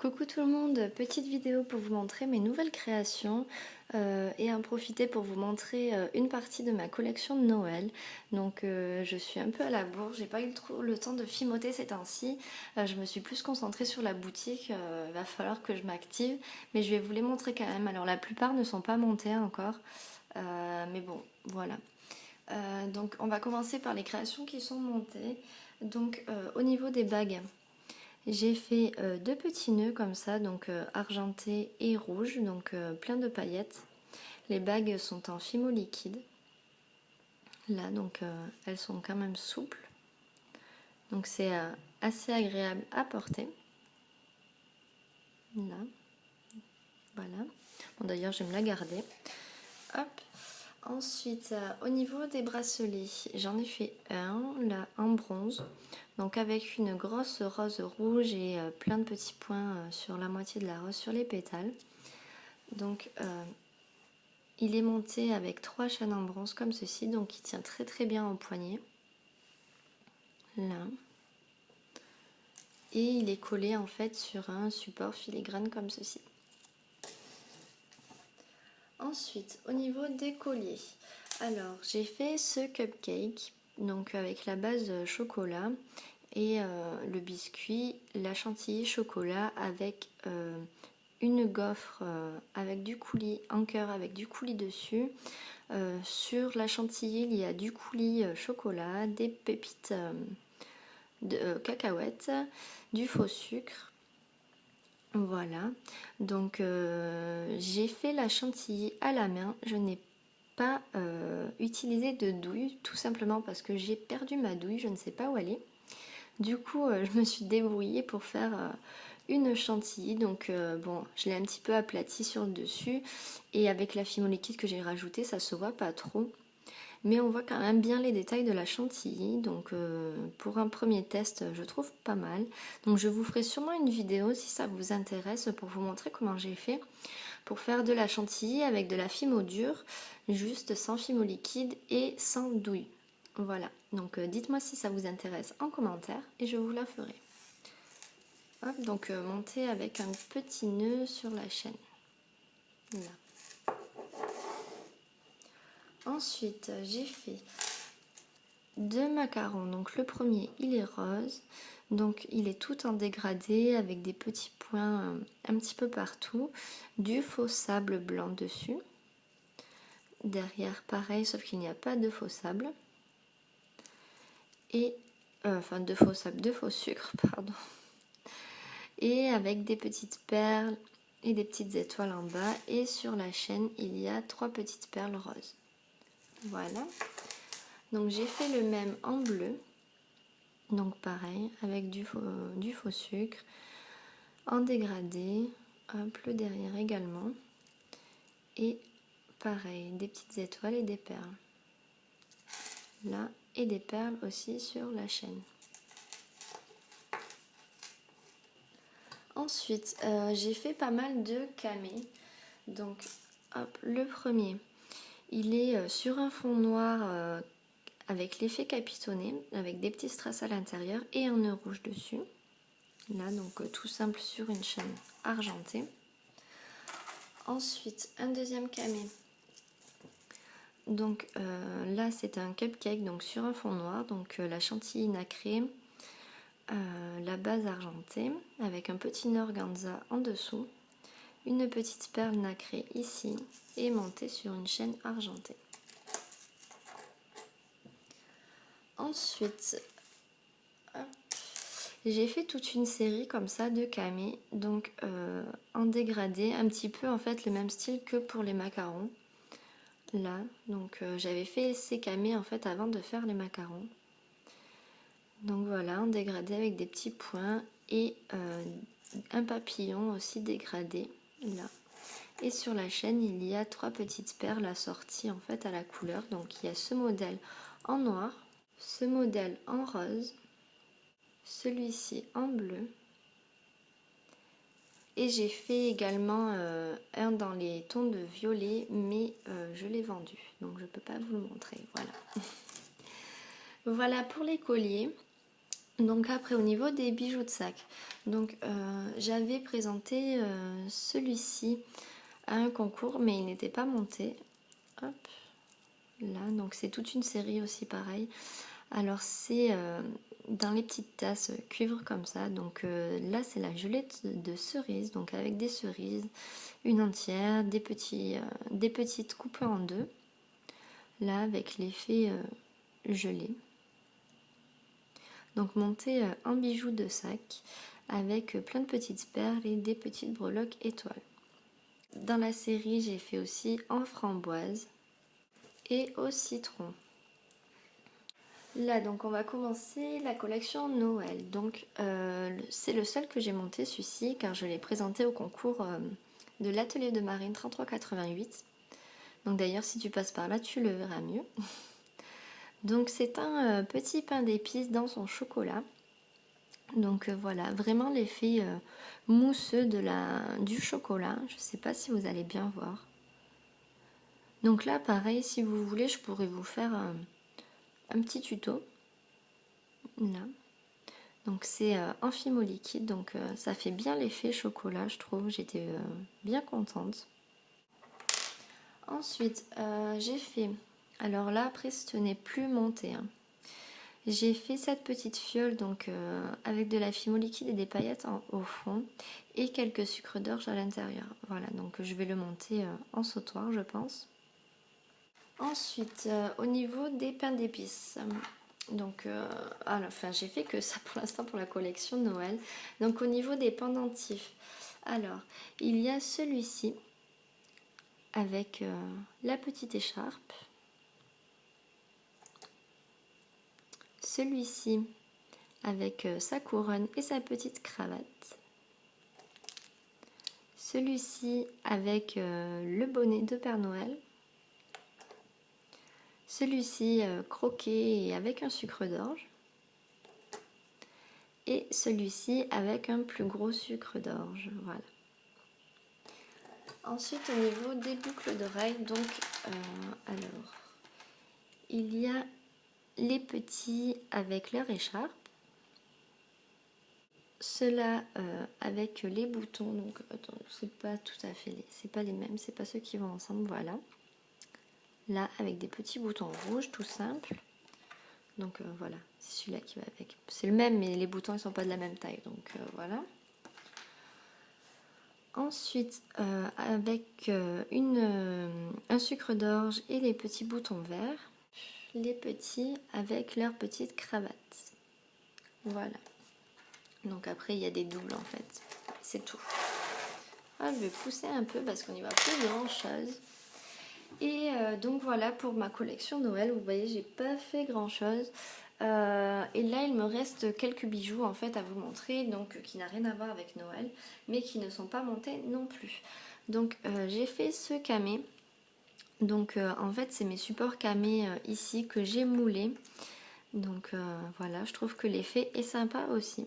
Coucou tout le monde, petite vidéo pour vous montrer mes nouvelles créations et en profiter pour vous montrer une partie de ma collection de Noël. Donc je suis un peu à la bourre, j'ai pas eu trop le temps de filmoter ces temps-ci. Je me suis plus concentrée sur la boutique, il va falloir que je m'active, mais je vais vous les montrer quand même. Alors la plupart ne sont pas montées encore, mais bon voilà. Donc on va commencer par les créations qui sont montées. Donc au niveau des bagues. J'ai fait deux petits nœuds comme ça, donc argenté et rouge, donc plein de paillettes. Les bagues sont en fimo liquide. Là, donc elles sont quand même souples. Donc c'est assez agréable à porter. Là, voilà. Bon, d'ailleurs, je vais me la garder. Hop. Ensuite, au niveau des bracelets, j'en ai fait un, là, en bronze. Donc avec une grosse rose rouge et plein de petits points sur la moitié de la rose, sur les pétales. Donc il est monté avec 3 chaînes en bronze comme ceci, donc il tient très très bien au poignet. Là. Et il est collé en fait sur un support filigrane comme ceci. Ensuite, au niveau des colliers, alors j'ai fait ce cupcake, donc avec la base chocolat et le biscuit, la chantilly chocolat avec une gaufre avec du coulis en cœur avec du coulis dessus. Sur la chantilly, il y a du coulis chocolat, des pépites de cacahuètes, du faux sucre. Voilà, donc j'ai fait la chantilly à la main. Je n'ai pas utilisé de douille, tout simplement parce que j'ai perdu ma douille, je ne sais pas où elle est. Du coup, je me suis débrouillée pour faire une chantilly. Donc bon, je l'ai un petit peu aplatie sur le dessus. Et avec la fimo liquide que j'ai rajouté, ça se voit pas trop. Mais on voit quand même bien les détails de la chantilly. Donc pour un premier test, je trouve pas mal. Donc je vous ferai sûrement une vidéo si ça vous intéresse pour vous montrer comment j'ai fait pour faire de la chantilly avec de la fimo dure, juste sans fimo liquide et sans douille. Voilà, donc dites-moi si ça vous intéresse en commentaire et je vous la ferai. Hop, donc monter avec un petit nœud sur la chaîne. Là. Ensuite, j'ai fait deux macarons. Donc le premier, il est rose. Donc il est tout en dégradé avec des petits points un petit peu partout. Du faux sable blanc dessus. Derrière, pareil, sauf qu'il n'y a pas de faux sable. Et enfin de faux sable, de faux sucre, pardon. Et avec des petites perles et des petites étoiles en bas. Et sur la chaîne, il y a 3 petites perles roses. Voilà. Donc j'ai fait le même en bleu. Donc pareil, avec du faux sucre. En dégradé. Hop, le derrière également. Et pareil, des petites étoiles et des perles. Là, et des perles aussi sur la chaîne. Ensuite, j'ai fait pas mal de camés. Donc, hop, le premier, il est sur un fond noir avec l'effet capitonné, avec des petits strass à l'intérieur et un nœud rouge dessus. Là, donc tout simple sur une chaîne argentée. Ensuite, un deuxième camé. Donc là, c'est un cupcake donc sur un fond noir, donc la chantilly nacrée, la base argentée avec un petit nœud organza en dessous. Une petite perle nacrée ici et montée sur une chaîne argentée. Ensuite, j'ai fait toute une série comme ça de camés, donc en dégradé, un petit peu en fait le même style que pour les macarons. Là, donc j'avais fait ces camés en fait avant de faire les macarons. Donc voilà, en dégradé avec des petits points et un papillon aussi dégradé là. Et sur la chaîne, il y a 3 petites perles assorties en fait à la couleur. Donc il y a ce modèle en noir, ce modèle en rose, celui-ci en bleu. Et j'ai fait également un dans les tons de violet, mais je l'ai vendu. Donc je ne peux pas vous le montrer. Voilà. Voilà pour les colliers. Donc après au niveau des bijoux de sac, donc j'avais présenté celui-ci à un concours mais il n'était pas monté. Hop, là, donc c'est toute une série aussi pareil. Alors c'est dans les petites tasses cuivre comme ça, donc là c'est la gelette de cerises, donc avec des cerises, une entière, des petites coupées en deux, là avec l'effet gelé. Donc monté en bijoux de sac avec plein de petites perles et des petites breloques étoiles. Dans la série, j'ai fait aussi en framboise et au citron. Là, donc on va commencer la collection Noël. Donc c'est le seul que j'ai monté, celui-ci, car je l'ai présenté au concours de l'atelier de Marine 3388. Donc d'ailleurs, si tu passes par là, tu le verras mieux. Donc c'est un petit pain d'épices dans son chocolat. Donc voilà, vraiment l'effet mousseux du chocolat. Je ne sais pas si vous allez bien voir. Donc là, pareil, si vous voulez, je pourrais vous faire un petit tuto. Là. Donc c'est en fimo liquide, donc ça fait bien l'effet chocolat, je trouve. J'étais bien contente. Ensuite, j'ai fait... Alors là, après, ce n'est plus monté. Hein. J'ai fait cette petite fiole donc avec de la fimo liquide et des paillettes au fond et quelques sucres d'orge à l'intérieur. Voilà, donc je vais le monter en sautoir, je pense. Ensuite, au niveau des pains d'épices, donc enfin, j'ai fait que ça pour l'instant pour la collection de Noël. Donc au niveau des pendentifs, alors il y a celui-ci avec la petite écharpe. Celui-ci avec sa couronne et sa petite cravate. Celui-ci avec le bonnet de Père Noël. Celui-ci croqué et avec un sucre d'orge. Et celui-ci avec un plus gros sucre d'orge. Voilà. Ensuite, au niveau des boucles d'oreilles, donc, alors, il y a les petits avec leur écharpe. Ceux-là avec les boutons, donc attends, c'est pas tout à fait c'est pas les mêmes, c'est pas ceux qui vont ensemble, voilà. Là avec des petits boutons rouges, tout simple. Donc voilà, c'est celui-là qui va avec. C'est le même, mais les boutons ils sont pas de la même taille, donc voilà. Ensuite, avec un sucre d'orge et les petits boutons verts, les petits avec leur petite cravate. Voilà. Donc après, il y a des doubles en fait. C'est tout. Ah, je vais pousser un peu parce qu'on n'y va plus grand chose. Et donc voilà pour ma collection Noël. Vous voyez, j'ai pas fait grand chose. Et là, il me reste quelques bijoux en fait à vous montrer, donc qui n'a rien à voir avec Noël, mais qui ne sont pas montés non plus. Donc j'ai fait ce camé. Donc en fait, c'est mes supports camés ici que j'ai moulés. Donc voilà, je trouve que l'effet est sympa aussi.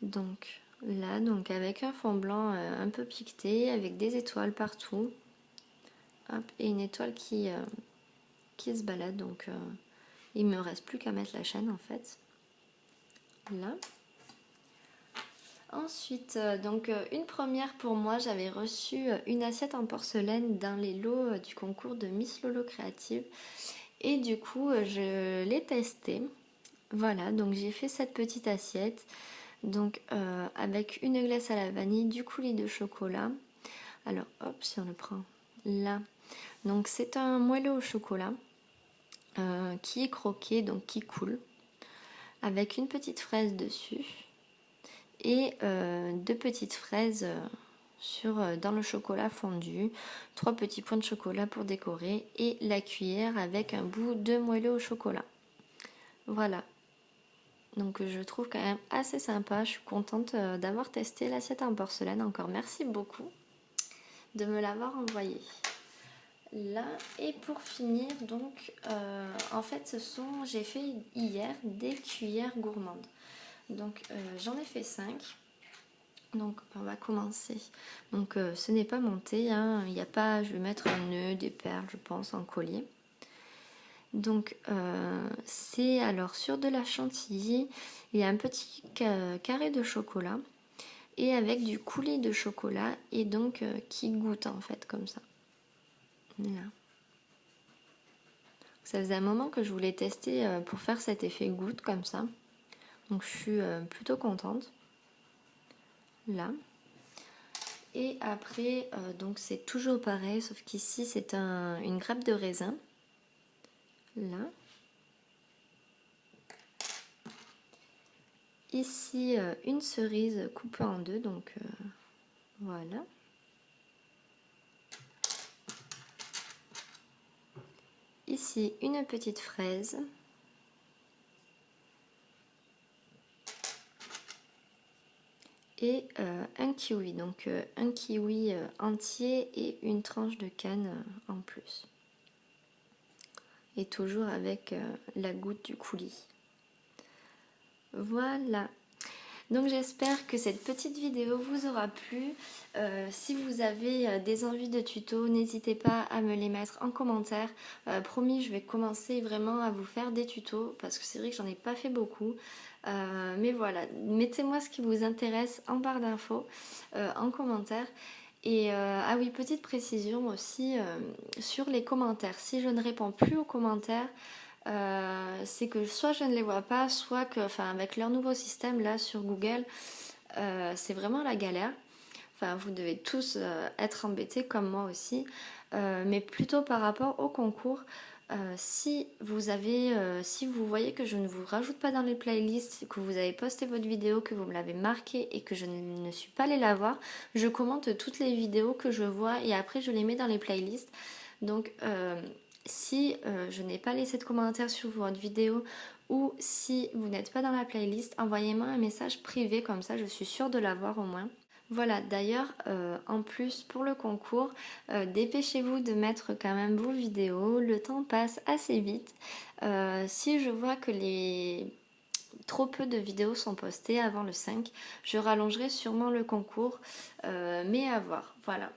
Donc là, donc avec un fond blanc un peu piqueté, avec des étoiles partout. Hop, et une étoile qui se balade, donc il me reste plus qu'à mettre la chaîne en fait. Là. Ensuite, donc une première pour moi, j'avais reçu une assiette en porcelaine dans les lots du concours de Miss Lolo Créative. Et du coup, je l'ai testée. Voilà, donc j'ai fait cette petite assiette. Donc avec une glace à la vanille, du coulis de chocolat. Alors hop, si on le prend là. Donc c'est un moelleux au chocolat qui est croqué, donc qui coule. Avec une petite fraise dessus. Et deux petites fraises dans le chocolat fondu, 3 petits points de chocolat pour décorer et la cuillère avec un bout de moelleux au chocolat. Voilà, donc je trouve quand même assez sympa. Je suis contente d'avoir testé l'assiette en porcelaine. Encore merci beaucoup de me l'avoir envoyé. Là, et pour finir, donc en fait j'ai fait hier des cuillères gourmandes. Donc j'en ai fait 5. Donc on va commencer. Donc ce n'est pas monté, hein. Il n'y a pas, je vais mettre un nœud, des perles, je pense, en collier. Donc c'est alors sur de la chantilly, il y a un petit carré de chocolat et avec du coulis de chocolat et donc qui goûte en fait comme ça. Là. Ça faisait un moment que je voulais tester pour faire cet effet goutte comme ça. Donc je suis plutôt contente. Là. Et après, donc c'est toujours pareil, sauf qu'ici c'est une grappe de raisin. Là. Ici, une cerise coupée en deux, donc voilà. Ici, une petite fraise. Et un kiwi, donc un kiwi entier et une tranche de canne en plus. Et toujours avec la goutte du coulis. Voilà. Donc j'espère que cette petite vidéo vous aura plu. Si vous avez des envies de tutos, n'hésitez pas à me les mettre en commentaire. Promis, je vais commencer vraiment à vous faire des tutos parce que c'est vrai que j'en ai pas fait beaucoup. Mais voilà, mettez-moi ce qui vous intéresse en barre d'infos, en commentaire. Et ah oui, petite précision aussi sur les commentaires. Si je ne réponds plus aux commentaires, c'est que soit je ne les vois pas, soit que, enfin, avec leur nouveau système là sur Google, c'est vraiment la galère. Enfin, vous devez tous être embêtés comme moi aussi, mais plutôt par rapport au concours. Si vous voyez que je ne vous rajoute pas dans les playlists, que vous avez posté votre vidéo, que vous me l'avez marqué et que je ne suis pas allée la voir, je commente toutes les vidéos que je vois et après je les mets dans les playlists. Donc si je n'ai pas laissé de commentaire sur votre vidéo ou si vous n'êtes pas dans la playlist, envoyez-moi un message privé, comme ça je suis sûre de l'avoir au moins. Voilà, d'ailleurs, en plus pour le concours, dépêchez-vous de mettre quand même vos vidéos, le temps passe assez vite. Si je vois que trop peu de vidéos sont postées avant le 5, je rallongerai sûrement le concours, mais à voir, voilà.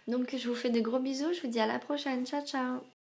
Donc je vous fais de gros bisous, je vous dis à la prochaine, ciao ciao.